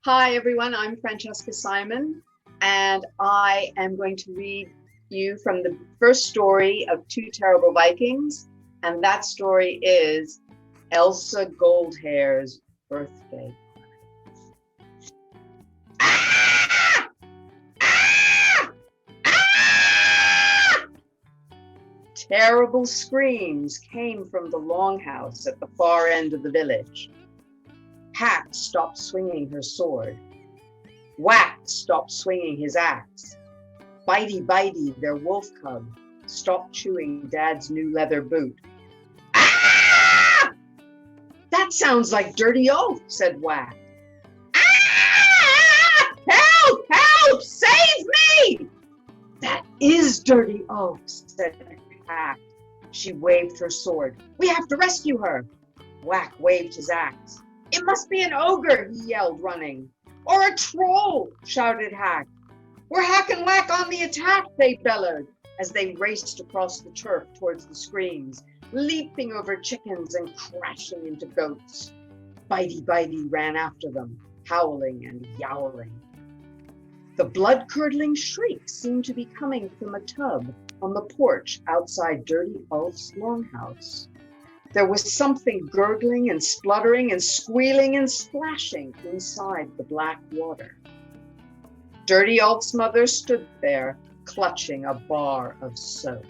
Hi, everyone. I'm Francesca Simon, and I am going to read you from the first story of Two Terrible Vikings. And that story is Elsa Goldhair's birthday. Ah! Ah! Ah! Terrible screams came from the longhouse at the far end of the village. Hack stopped swinging her sword. Whack stopped swinging his axe. Bitey, their wolf cub, stopped chewing Dad's new leather boot. Ah! That sounds like Dirty Oaf, said Whack. Ah! Help! Help! Save me! That is Dirty Oaf, said Hack. She waved her sword. We have to rescue her. Whack waved his axe. It must be an ogre, he yelled, running. Or a troll, shouted Hack. We're Hack and Whack on the attack, they bellowed, as they raced across the turf towards the screams, leaping over chickens and crashing into goats. Bitey ran after them, howling and yowling. The blood-curdling shriek seemed to be coming from a tub on the porch outside Dirty Oaf's longhouse. There was something gurgling and spluttering and squealing and splashing inside the black water. Dirty Oaf's mother stood there, clutching a bar of soap.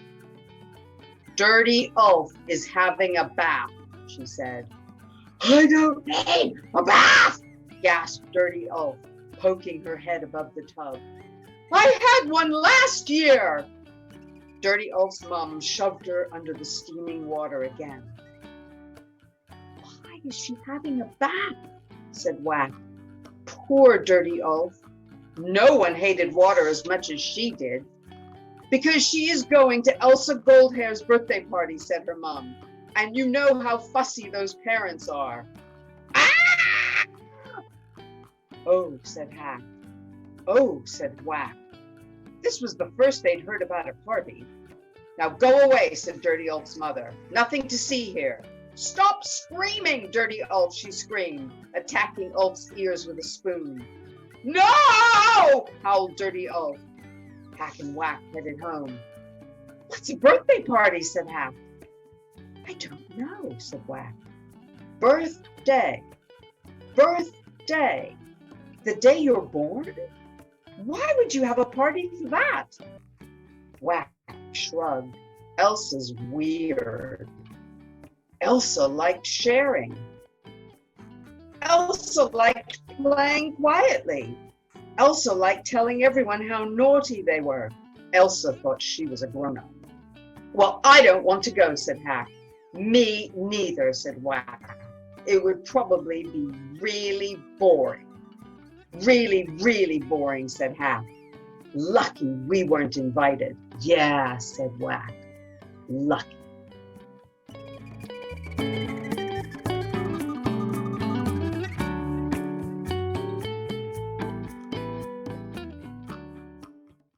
Dirty Oaf is having a bath, she said. I don't need a bath, gasped Dirty Oaf, poking her head above the tub. I had one last year. Dirty Oaf's mom shoved her under the steaming water again. Why is she having a bath? Said Whack. Poor Dirty Oaf. No one hated water as much as she did. Because she is going to Elsa Goldhair's birthday party, said her mom. And you know how fussy those parents are. Ah! Oh, said Hack. Oh, said Whack. This was the first they'd heard about a party. Now go away, said Dirty Oaf's mother. Nothing to see here. Stop screaming, Dirty Oaf, she screamed, attacking Oaf's ears with a spoon. No! Howled Dirty Oaf. Hack and Whack headed home. What's a birthday party? Said Hack. I don't know, said Whack. Birthday. Birthday. The day you're born? Why would you have a party for that? Whack shrugged. Elsa's weird. Elsa liked sharing. Elsa liked playing quietly. Elsa liked telling everyone how naughty they were. Elsa thought she was a grown-up. Well, I don't want to go, said Hack. Me neither, said Whack. It would probably be really boring. Really boring, said Hack. Lucky we weren't invited. Yeah, said Whack. Lucky.